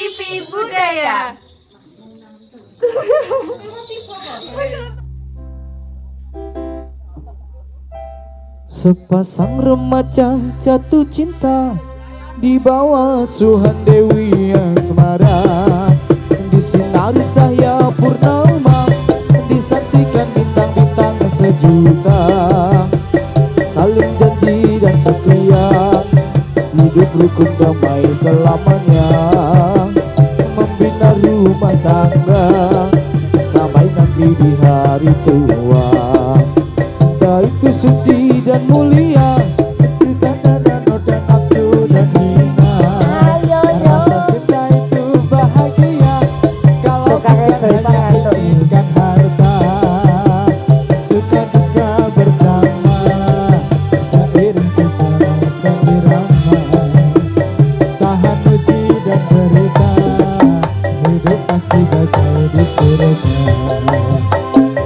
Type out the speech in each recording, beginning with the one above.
TV Budaya. Sepasang remaja jatuh cinta di bawah suhan Dewi Asmara, di sinar cahaya purnama disaksikan bintang-bintang sejuta, saling janji dan setia hidup rukun damai selamanya, membina rumah tangga sampai nanti di hari tua. Cinta itu suci dan mulia, cinta dan noda nafsu dan hina. Rasa cinta itu bahagia kalau bukan hanya inginkan harta. Suka duka bersama seiring sejalan seirama, tahan uji dan derita, hidup pasti bagai di surga.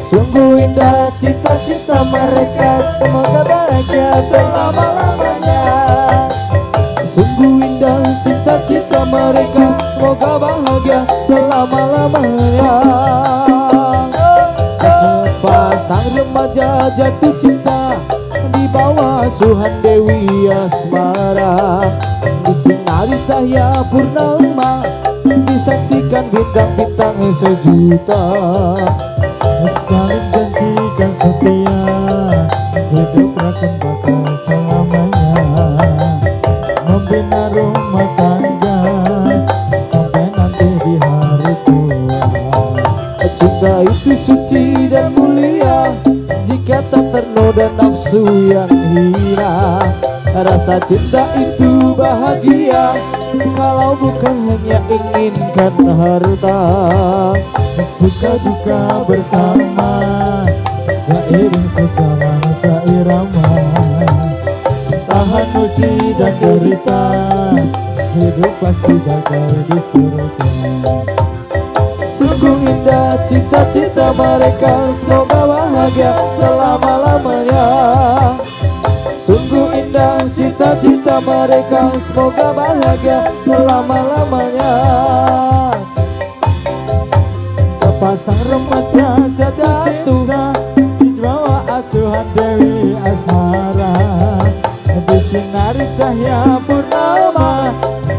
Sungguh indah cita-cita mereka, semoga bahagia selama-lamanya. Sungguh indah cita-cita mereka, semoga bahagia selama-lamanya. Sepasang remaja jatuh cinta di bawah suhan Dewi Asmara, disinari cahaya purnama disaksikan bintang-bintang sejuta, saling janjikan setia hidup rukun bakal selamanya, membina rumah tangga sampai nanti di hari tua. Cinta itu suci dan mulia jika tak ternoda nafsu yang hina. Rasa cinta itu bahagia kalau bukan hanya inginkan harta. Suka duka bersama seiring sejalan seirama, tahan uji dan derita, hidup pasti bakal di surga. Sungguh indah cita-cita mereka, semoga bahagia selama-lamanya. Sungguh indah cita-cita mereka, semoga bahagia selama-lamanya. Sepasang remaja jatuh cinta di bawah asuhan Dewi Asmara, disinari cahaya purnama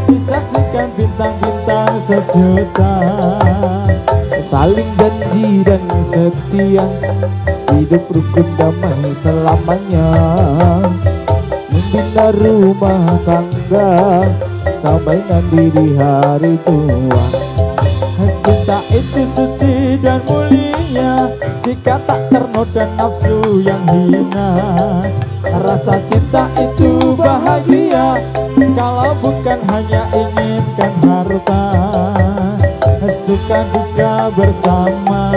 disaksikan bintang-bintang sejuta, saling janji dan setia hidup rukun damai selamanya, membina rumah tangga sampai nanti di hari tua. Cinta itu suci dan mulia jika tak ternoda nafsu yang hina. Rasa cinta itu bahagia kalau bukan hanya inginkan harta. Suka duka bersama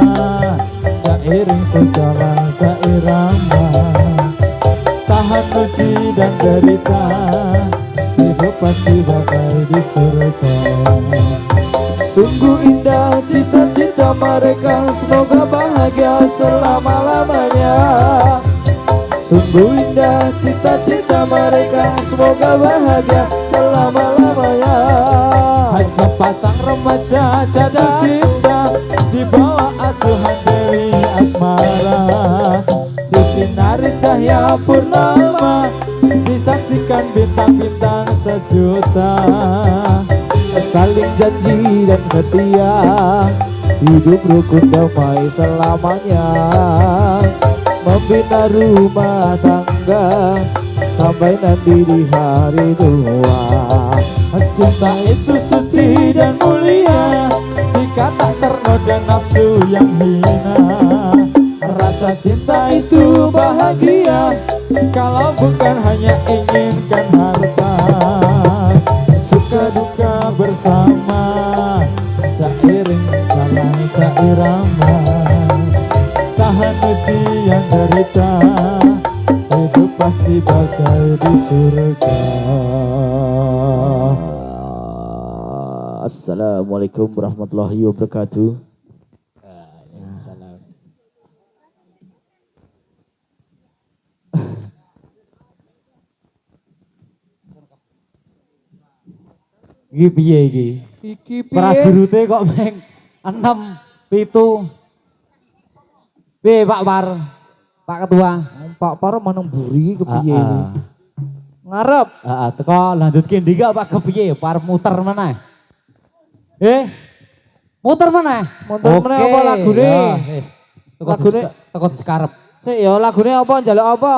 seiring sejalan seirama, tahan uji dan derita, hidup pasti bakal di surga. Sungguh indah cita-cita mereka, semoga bahagia selama-lamanya. Sungguh indah cita-cita mereka, semoga bahagia selama-lamanya. Sepasang remaja jatuh cinta di bawah asuhan Dewi Asmara, disinari cahaya purnama disaksikan bintang-bintang sejuta, saling janji dan setia hidup rukun damai selamanya, membina rumah tangga sampai nanti di hari tua. Cinta itu suci dan mulia jika tak ternoda nafsu yang hina. Rasa cinta itu bahagia kalau bukan hanya inginkan harta. Suka duka bersama seiring jalan seirama, tahan uji yang derita, hidup pasti bakal di surga. Assalamualaikum warahmatullahi wabarakatuh. Waalaikumsalam. Iki piye iki? Iki piye? Prajurute kok meng 6 7. Piye Pak Par? Pak Ketua. Pak Par maneng buri kepiye? Heeh. Ngarep. Heeh, teko lanjutke ndi gak Pak kepiye? Par muter meneh. Muter meneh. Muter meneh apa lagune? Ya, wis. Teko diskarep. Sik ya lagune apa njaluk apa?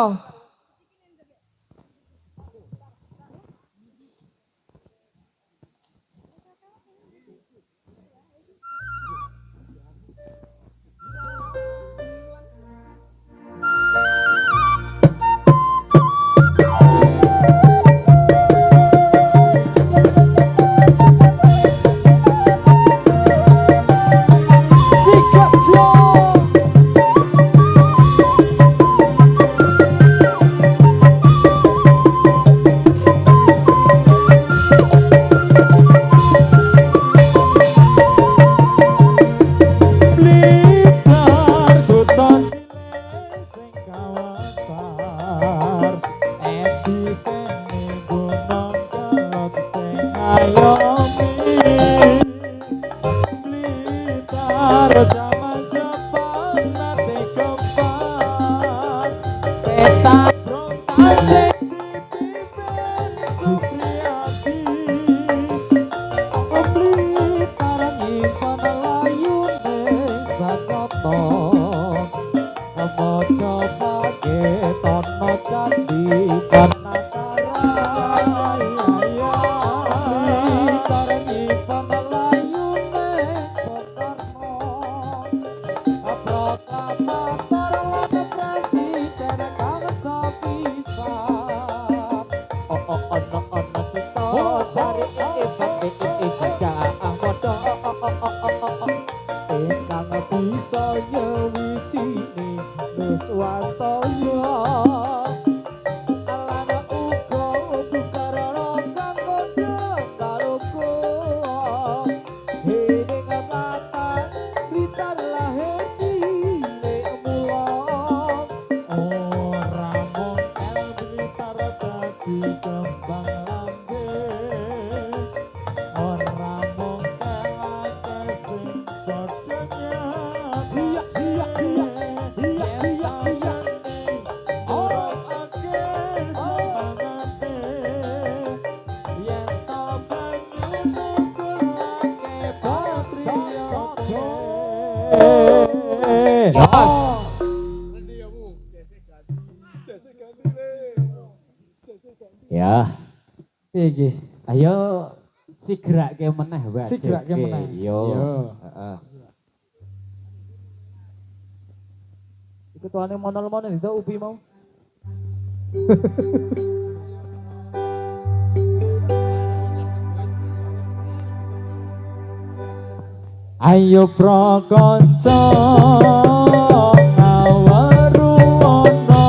Ya. Iki. Ayo sigerake meneh wae. Sigerake meneh. Yo. Heeh. Iku tuane monol-monol itu upi mau. Ayo prakanca ngawaru ana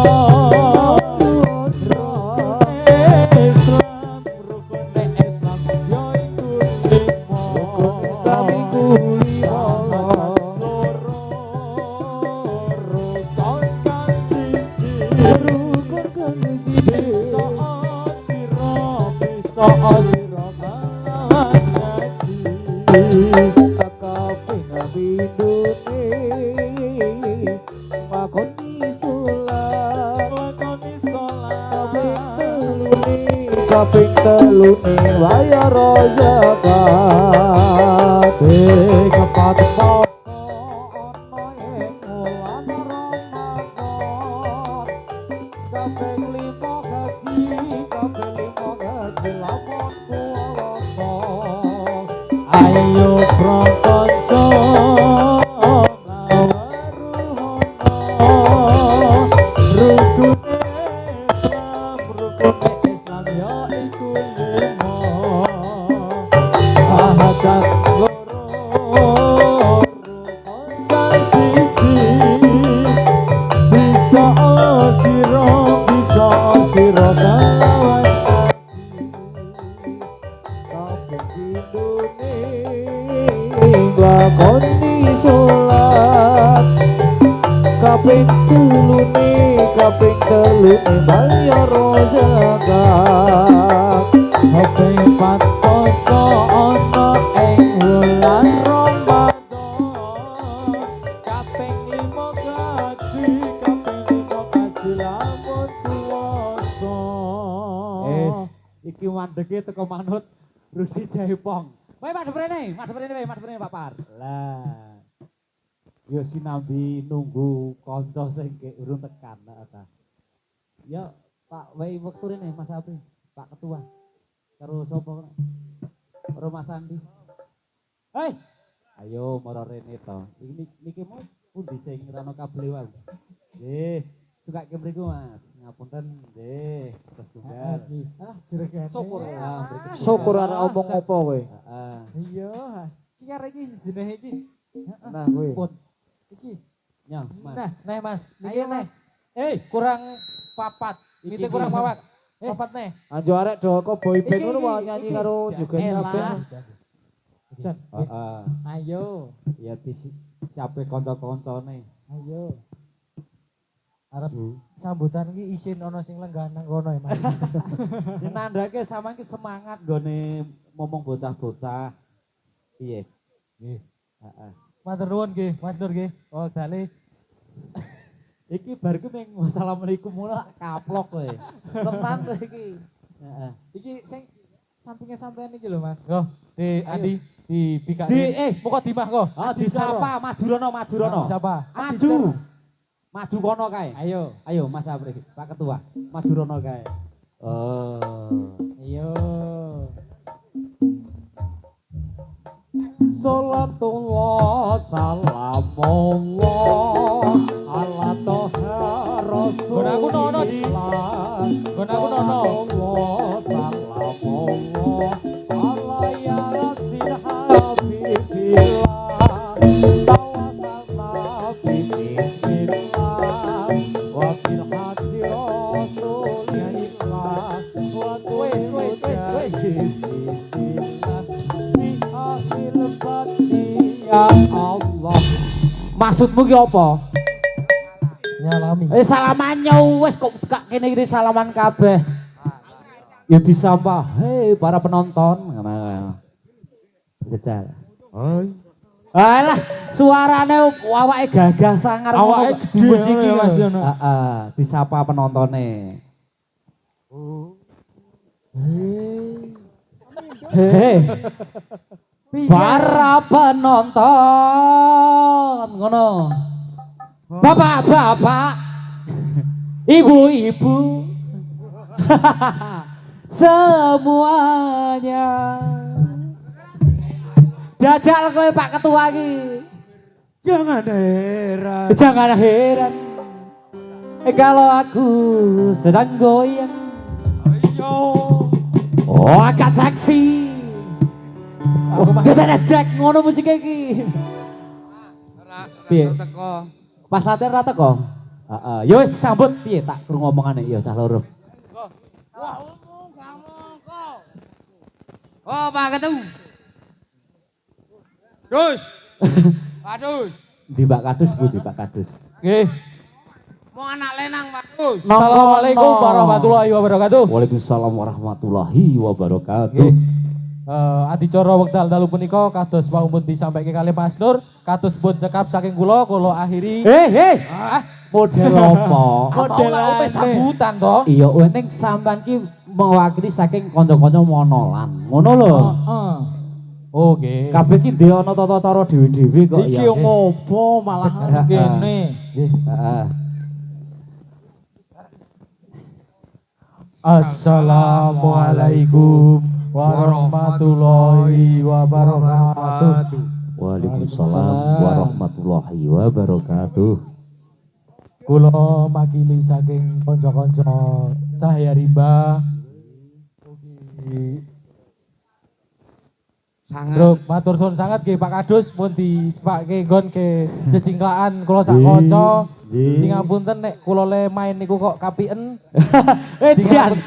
Islam rukun Islam yo iku limo rukun Islam iku limo rukun kan siji rukun kan siji bisa sira kalawan ngaji kaping telune bayar zakat kepat poso ana ing wulan Ramadan kaping 5 gaji lamun puasa ayo prakanca lakoni sholat kaping telune bayar zakat kaping 4 poso ana kuwasa. Iki mandeke teko manut Rudi Jaipong. Wae madhep rene Pak Par. Lah. Yo sinambi nunggu kanca sing urung tekan ta. Ya Pak wae wektu rene Mas Apri, Pak Ketua. Karo sapa? Karo Mas Andi. Hei. Ayo mara rene to. Niki mau pundi sing rano kabel wae. Nggih, sukake mriku Mas. Ngapunten nggih, terus tunggal. Ah, jregane. Syukur. Syukur arek omong apa kowe. Heeh. Iya. Iki arek iki jenenge iki. Nah kowe. Pun Iki. nyang Mas. Nah, Mas. Iya, Ayo, Mas. kurang papat. Iki, Ini kurang iki. papat. Papat nih. Anjo arek do kok boy band Iki, ngono wae iki, nyanyi iki. karo juga Elah. kabeh. Jan. Heeh. Ayo. Ya siape kanca-kancane. Ayo. Arep sambutan iki isin ana sing lenggah nang kono ya, Mas. Nandake sama iki semangat gone ngomong bocah-bocah. Piye? Nggih. Heeh. Matur nuwun nggih, Mas Nur nggih. Oh, dale. Iki bar ku ning wassalamualaikum mula kaplok kowe. Tenan kowe iki. Heeh. Iki sing sampinge sampean iki lho, Mas. Yo, di Adi di Bika. Di pokok dimah kok. Ah disapa maju rono. Siapa? Maju. Maju kono kae. Ayo. Ayo Mas Apri, Pak Ketua. Maju rono kae. Oh. Ayo. Salatullah salamullah ala toha rasul. Gon aku nono. Gon aku nono. Salamullah ala ya rasul habibillah. Tawasalna bismillah wa bil hadi rasulillah wa Wes. Ya Allah. Maksudmu ki apa? Nyalami. Salamannya wes kok gak kene iki salaman kabeh. Ya disapa, hei para penonton. Ngono. Jajal. Hai. Alah, suarane awake gagah sangar Awake gede Bungkus iki, ngono ya, Mas, lho. ngono. Heeh, disapa penontone. Hei. Para penonton ngono. Bapak-bapak, ibu-ibu, semuanya. Jajal kowe Pak Ketua iki. Jangan heran. Jangan heran kalau aku sedang goyang. Ayo. Oh, agak seksi. Oh, dedek ngono musik iki. Piye? Pas latihan rata kok. Heeh, yo wis disambut piye tak krungu omongane ya cah loro. Wah, omong kamu kok. Oh, Pak Ketua. Dus. Kadus. Di Mbak Kadus Bu, di Mbak Kadus. Nggih. Mau anak lenang, Pak Dus. Assalamualaikum warahmatullahi wabarakatuh. Waalaikumsalam warahmatullahi wabarakatuh. Nggih. Adicara wekdal dalu punika kados pun disampaikan kali Mas Nur, kados pun cekap saking kula akhiri. Model apa? Model Apa sambutan toh. Iya, ning sampean ki mewakili saking kanca-kanca monolan. Ngono lho. Heeh. Oke. Kabeh ki ndek ana tata cara dhewe-dhewe kok Iki ya. ngopo malah kene. Nggih, heeh. Assalamualaikum warahmatullahi wabarakatuh. Waalaikumsalam warahmatullahi wabarakatuh. Kula makili saking kanca-kanca Cahya Rimba. Sangat. Matur suwun sangat nggih Pak Kadus pun dicepake nggon ke jejingklaan kula sak kanca. Di ngapunten nek kula le main niku kok kapien. Jan.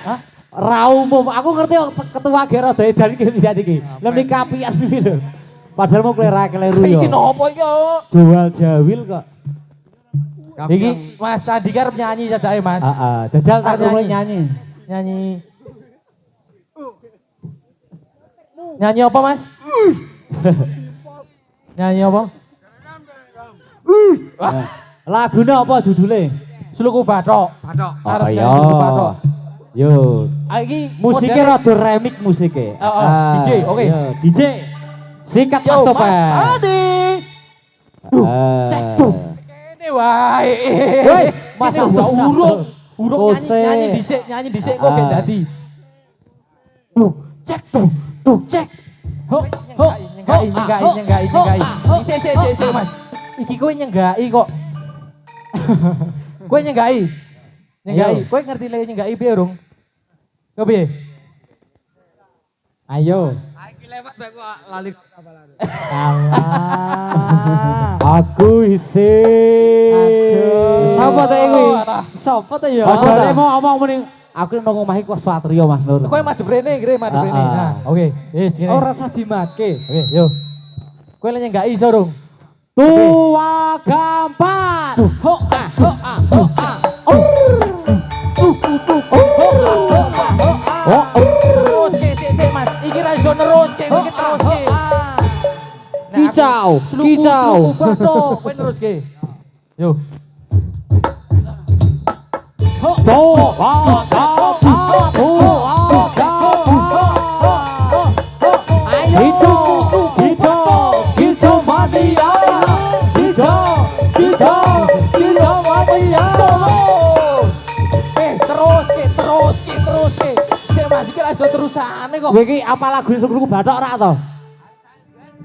Ra umum, aku ngerti kok ketua ge rada edan iki bisa iki. Lha ning kapian iki lho. Padahal mau klerak kleru yo. Iki nopo iki yo? Jual jawil kok. Iki Mas Andi karep nyanyi sajae Mas. Heeh, jajal tak Nyanyi. nyanyi. Nyanyi. Nyanyi apa Mas? Nyanyi apa? Lagune apa judule? Sluku bathok. Bathok. Arep Oh gawe iya. sluku bathok. Yo. Iki Musiknya modele- rada remix musiknya. DJ, oke. Yo, DJ. Sikat Yo, Mas Topeng. Mas Adi. Cek Kene wae. Woi, masa masa urung. Urung Kose. nyanyi dhisik kok ben dadi. Cek cek. Ho, nyenggai. Sik Mas. Iki kowe nyenggai kok. Kowe nyenggai. Ayo. Kowe ngerti le nyenggai piye, Rung? Kok piye? Ayo. Iki lewat bae kok lali apa lali. Alah. Aku isin. Aduh. Sapa ta iki? Sapa ta ya? Sapa ta mau ngomong mending aku nang omahe kok Swatrio Mas Nur. Kowe madhep rene, madhep rene. Nah, oke. Wis ngene. Ora usah dimatke. Oke, yo. Kowe le nyenggai iso, Rung? Tua gampang. Ho ah, ho ah, ho ah. Terus ke sik Mas. Iki ra iso terus ke, iki terus ke. Kicau, kicau. Kowe terus ke. Yo. Tua gampang. Tua gampang. Hijau, hijau mania. Hijau mania. Terus ke. Sik Mas iki ra iso terusane kok. Kowe iki apa lagu suku bathok ora to?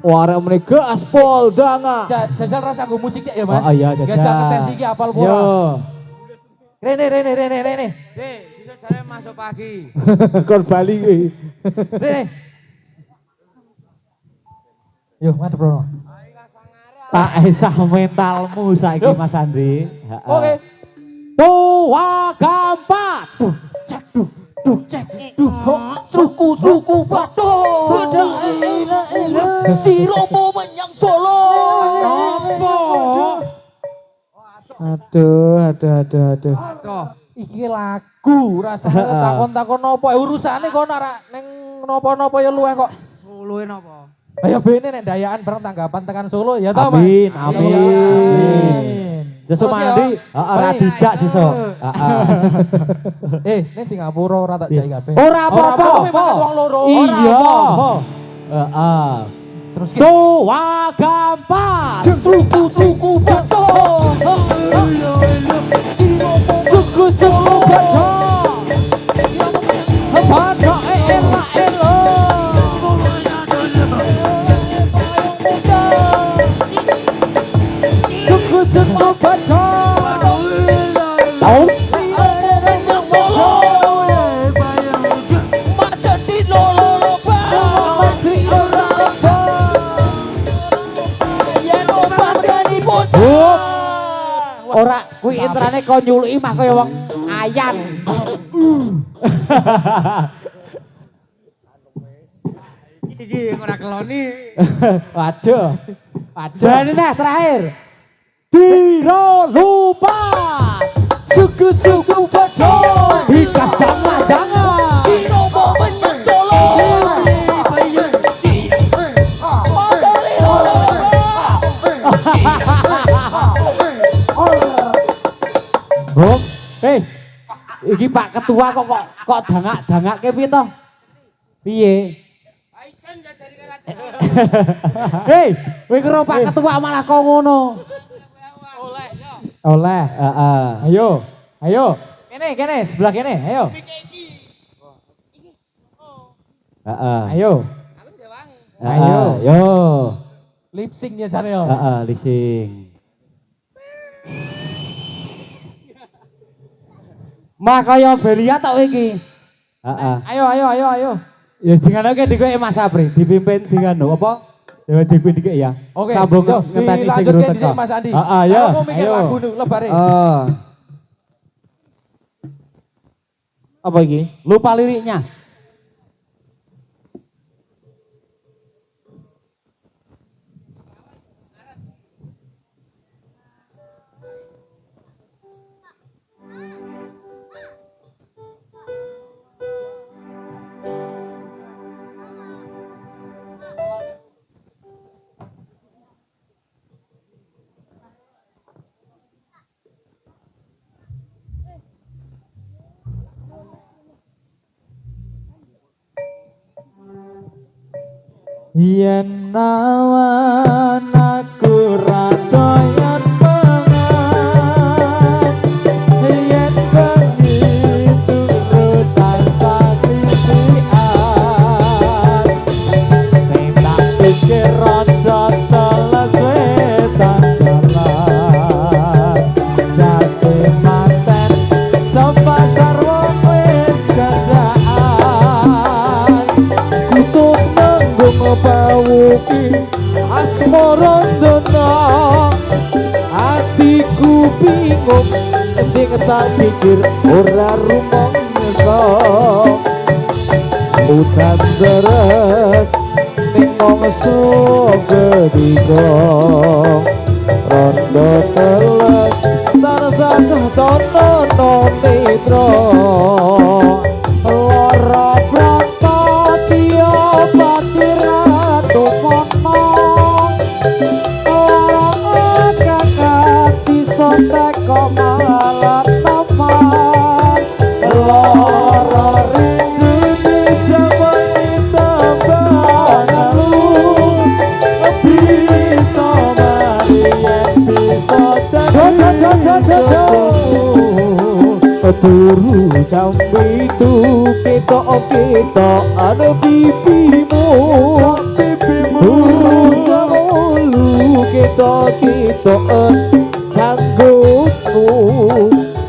Warek meneh gaspol danga. Jajal rasa nggo musik sik ya Mas. Oh iya, jajal. Jajal ngetes iki apal Yo. pura. Rene. Dek, sesuk jare masuk pagi. Kon bali kuwi. Rene. Yo, madhep rono. Tak esah mentalmu saiki Mas Andri. Heeh. Oke. Tua gampang. Cek, suku batu. Si Romo menyang Solo. Aduh. Aduh. Iki lagu rasane takon-takon apa urusane kok ora ning napa-napa ya luweh kok. Soloe napa? Ayo bene nek dayaan bareng tanggapan tekan Solo ya ta, Mas? Amin, Iya, amin. Sesuk Terus ya, mandi, ora Baik. dijak sesuk. Heeh. Ning di ngapura ora tak jai kabeh. Ora apa-apa. kowe makan wong loro. Iya. Heeh. Terus ki Tua gampang. suku batu. Suku baca. Baca ela. Suku baca. Tahu? Ora kuwi intrane kok nyuluki mah kaya wong ayan. Iki ora keloni. Waduh. Bani nah terakhir. Tiro lupa. Suku baca. Dikas danga. Tiro mau menyang Solo. Bung, iki Pak Ketua kok dangak-dangake piye to? Piye? Hei, kowe karo Pak Ketua malah kok ngono. Oleh, heeh. Ayo. Kene, sebelah kene, ayo. Heeh. Ayo. Ayo. Lip sync ya jane yo. Heeh, lising. Mah kaya Belia tok iki. Heeh. Ayo. Ya dinganoke dikoke Mas Apri, dipimpin dingano apa? Ya dipimpin dikek ya. Oke, Sambung yo, ngenteni sing dilanjutke urut dhisik Mas Andi. Heeh, ya. Aku mau mikir lagu nu lebare. Apa iki? Lupa liriknya. yen nawan aku ra doyan mangan yen bengi turu tansah krisian sing tak pikir rada teles wetan dalan jati manten sepasar wong wis kendaan kutuk nanggung pawuki asmara ndana atiku bingung sing tak pikir ora rumangsa udan deres ning mangsa gedika rondo teles tarsagah tono netra lara prata tiya pati ratu mono lara kakati sontek kok malah taman lara rindu di zaman tambah lu bisa marien bisa turu jam itu kita ada pipimu turu jam ulu kita janggutmu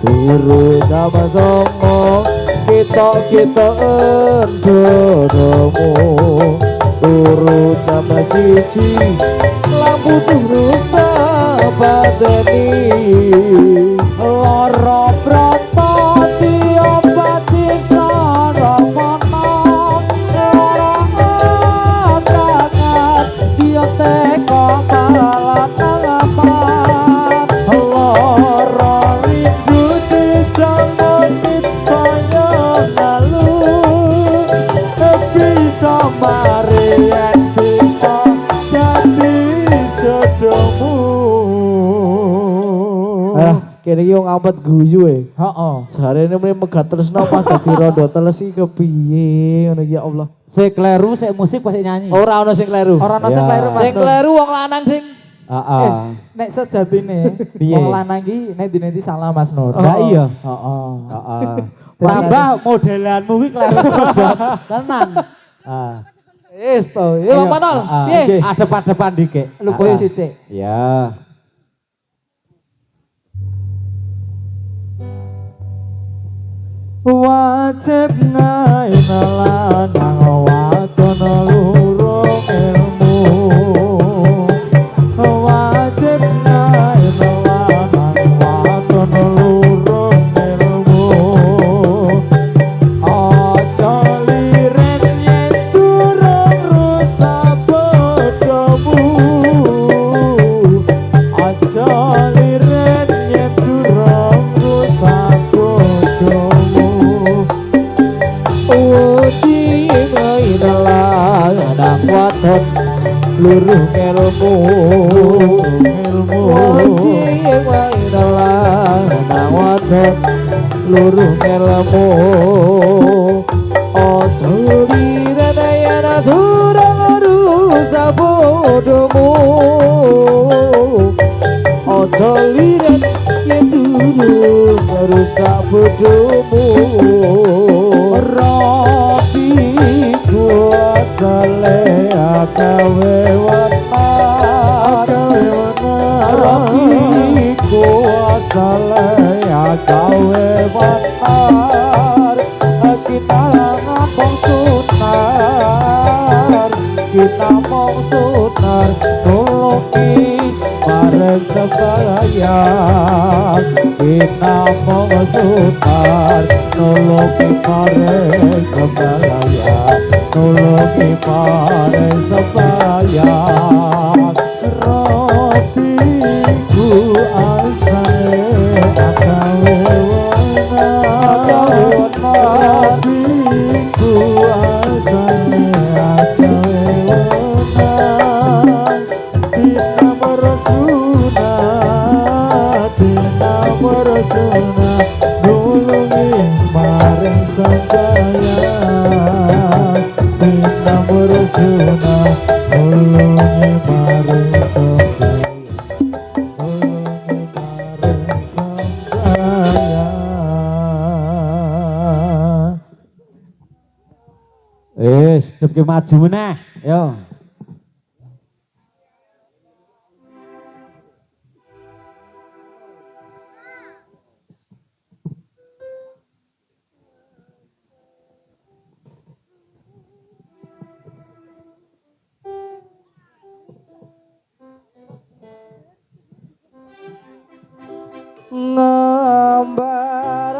turu jam songo kita dodomu turu jam siji lampu terus tabadani lara prata diobati sarana lara angangan dia teko malakan lara rindu di jalan saya lalu bisa marian bisa jadi jodohmu. Kene iki wong ampet guyu e. Heeh. Jarene mrene megat tresno pas dadi rondo teles iki kepiye ngono ya Allah. Sing kleru sik musik pas nyanyi. Ora ono sing kleru. Ora ono sing kleru Mas. Sing kleru wong lanang sing Heeh. Nek sejatine wong lanang iki nek dine salah Mas Nur. Lah iya. Heeh. Heeh. Tambah modelanmu kuwi kleru terus tenan. Ah. wis to. Ya Bang Panol. Piye? Adep-adepan dikek. Lupa sithik. Ya. Wajib ngainalan nang wadon lurung ilmu wajib ngainalan nang wadon lurung ilmu aja liren yen durung rusak bodomu aja liren yen durung rusak bodomu uji ngaidalang nang wadon luruh ilmu uji ngaidalang nang wadon luruh ilmu ojo dirana durung rusak bodomu ojo liren yen durung rusak bodomu Rapi kuasa le akawe wana Rapi kuasa le akawe wana kita ngapong sunar kita mau sunar toloki bareng sebayang kita mau sunar toloki bareng sebayang toloki bareng sebayang rotiku asale akawe wana rotiku asale akawe wana tina merasuna nulungi bareng sembayang tina merasuna Dipke maju meneh. Yo. Ngambar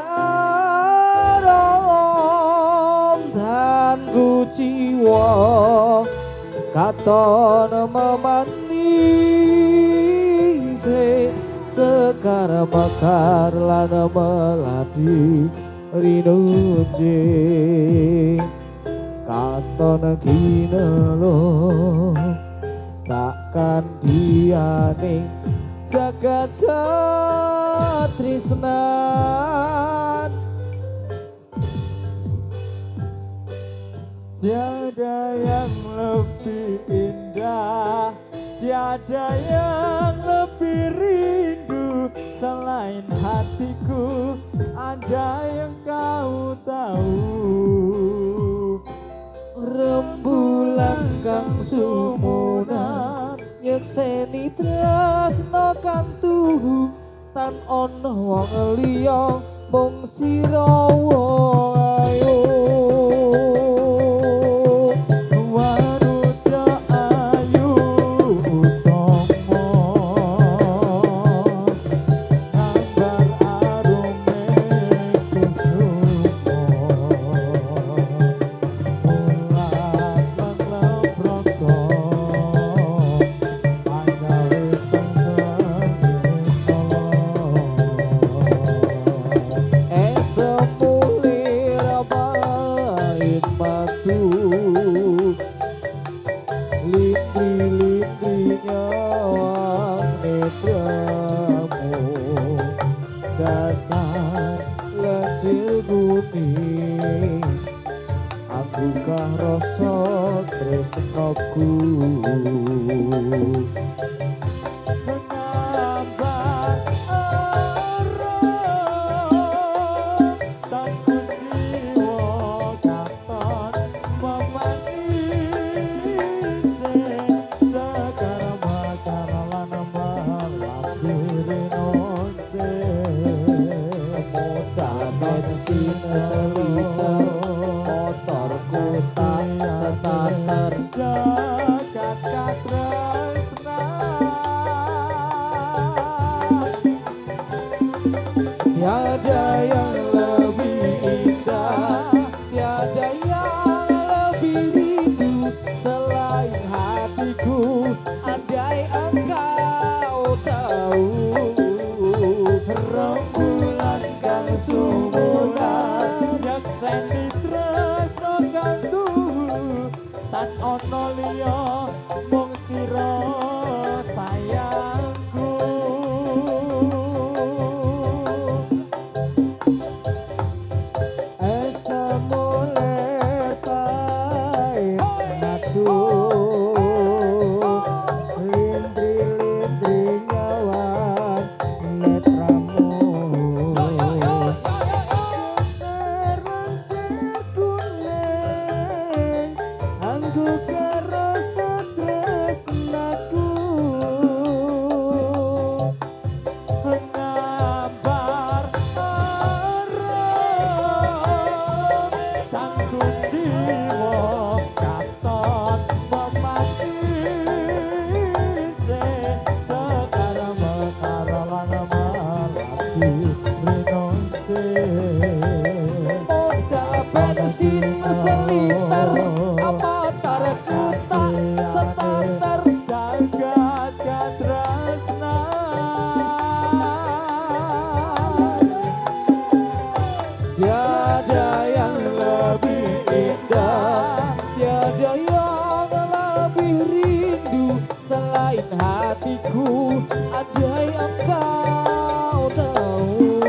arom dan jiwa katon memanise sekar bakar lan meladi rinuje katon kinelo takkan dianing jagat ketrisnan Tiada yang lebih indah, tiada yang lebih rindu selain hatiku, ada yang kau tahu. rembulan kang sumunan nyekseni tresno kang tuhu tan ana wong liya mung sira ayo Waruja ayu utomo ngambar arume kusumo ulat lan lebroto anggawe semulir bain batu lindri-lindri nyawang netramu dasar lecil guni anggukah rasa tresnaku mengambar arah tanku jiwa katon memanise sekar bakar lan malampiri nonce modal bensin seliter motorku tak starter jagat katresnan tiada yang lebih indah tiada yang lebih rindu selain hatiku andai engkau tahu rembulan kang sumulan nyekseni tresno kang tuhu tan ana liya mung sira sayangku esa mulai pahit matu lindri-lindri nyawang netramu Serencet kuning anggo kerasa tresnaku ngambar arah tanku jiwa katon memanise sekar bakar lan malaku rinonce modal bensin seliter amatar tak starter jagat katresnan tiada yang lebih indah tiada yang lebih rindu selain hatiku andai engkau tahu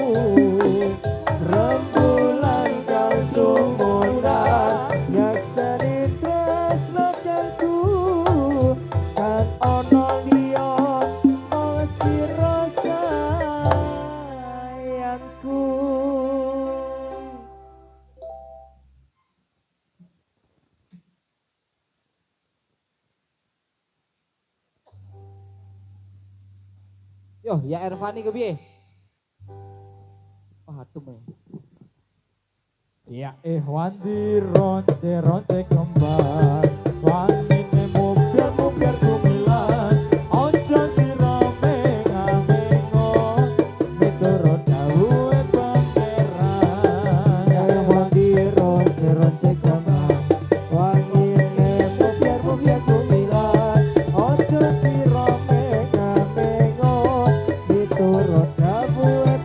rembulan kang sumuran nyekseni tresno kangku kan ana liya mung sira sayangku. Yo, ya Ervani kepiye? Aduh. Ya wandi ronce kembar wanine mubir kumilan ojo sirame ngamengo miturut dawuhe pangeran. Ya wandi ronce kembar wanine mubir kumilan ojo sirame ngamengo miturut dawuhe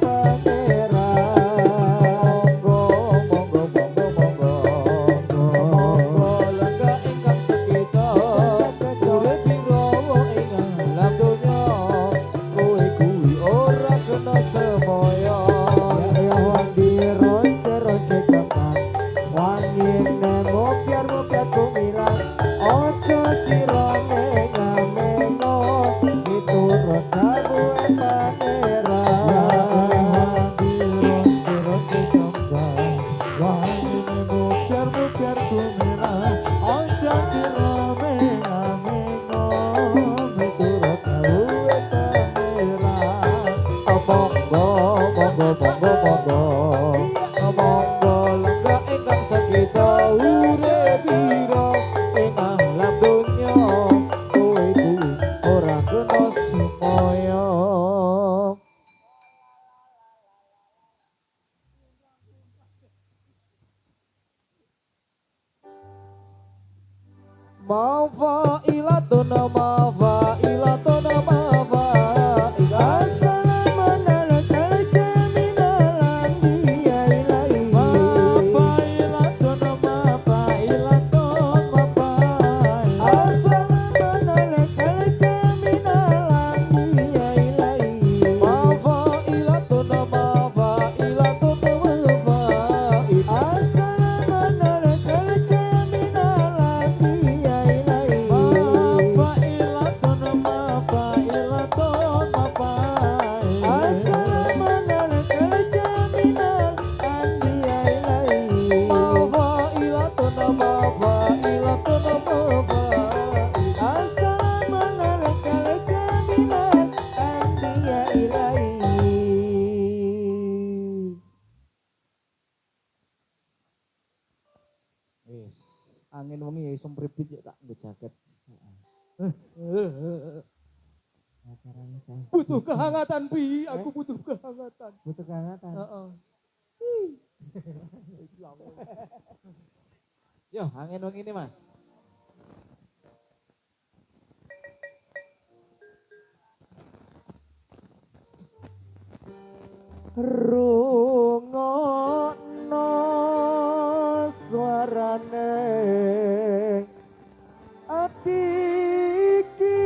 Angin wengi ya iso mripit ya tak nggo jaket. Butuh kehangatan Bi, aku butuh kehangatan. Butuh kehangatan. Heeh. Yo, angin wengi ini Mas. Rungokno suarane ati iki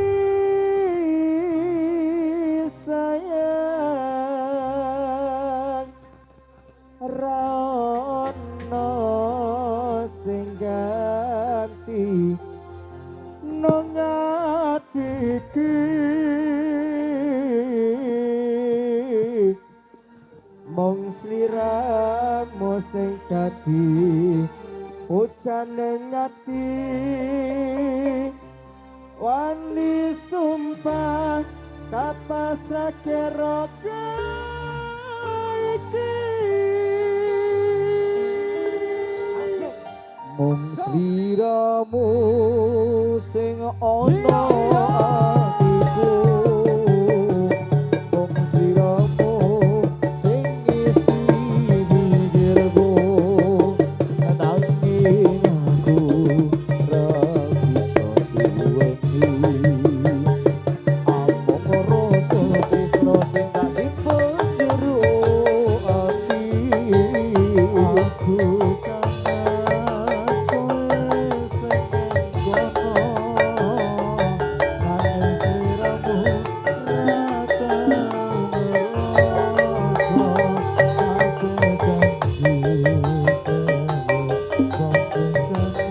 sayang rono sing ganti nang atiku mong sliramu sing dadi ujane ngati wani sumpah kapasake roke iki mong sliramu sing ana atiku mong sliramu sing isi pikirku nanging aku ra bisa duweni amung rasa tresno sing tak simpen jero ati aku kangen kowe sing kono nanging sliramu ra tau aku janji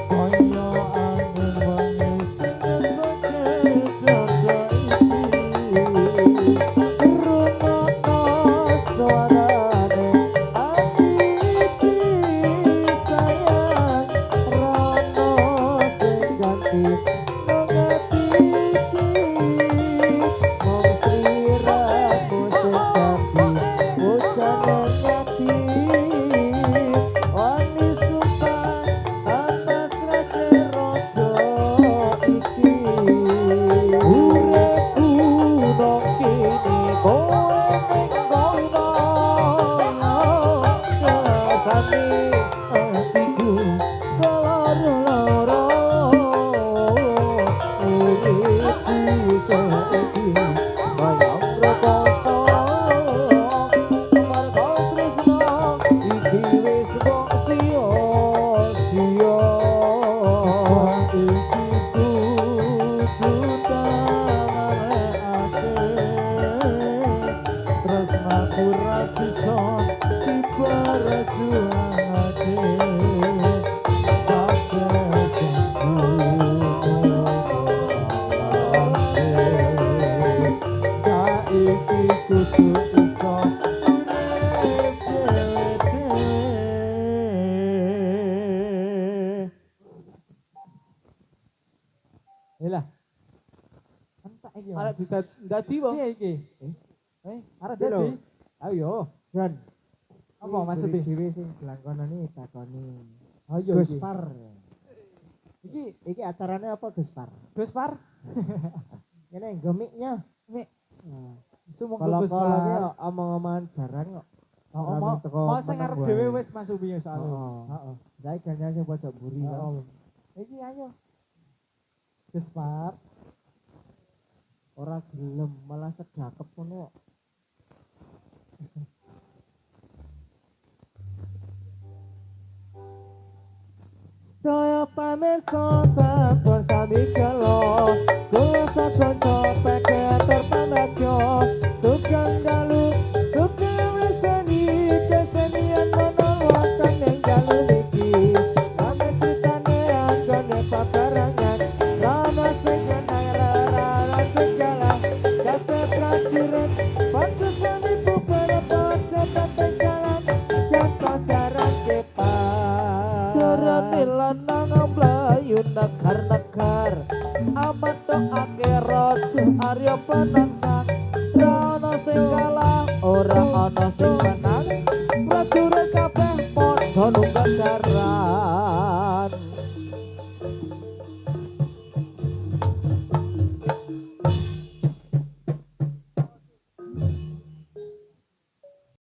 kaya angin wengi sing sakit dada iki rungokno suarane ati atiku loro-loro uripku saiki sayang rekoso marga tresno iki wis kok sia-sia saiki kudu tanganake tresnaku ra bisa diperjuangake saiki kudu iso urip dhewe. Lah. Entak iki. Arek dadi po. Piye iki? Arek dadi. Ayo. Ron, Apa maksudnya? dhewe sing gelangkono ni takoni. Ayo Gus iki. Par. Iki Acarane apa Gus Par? Gus Par. Ini gemiknya. Mik. Nah, Sumung kalau Gus kalau Par. ki omong-omongan barang kok. Oh, mau sing arep dhewe wis masuk biyen soalnya. Heeh. Saya ganyan sing pojok buri kan. Iki ayo. Gus Par. Ora gelem malah sedakep ngono. Saya pamirsa sampun sami kala kula sakonco peke terpanajo sugeng dalu sugeng reseni kesenian menawakan yang dalu niki name critane anggone paparangan rana segenang rana segala kate prajurit waktu sami bubara pada jalan dan pasaran kepan Jarane lanang mlayu nekar-nekar amat doake raja Arya Penangsang ra ana sing kalah ora ana sing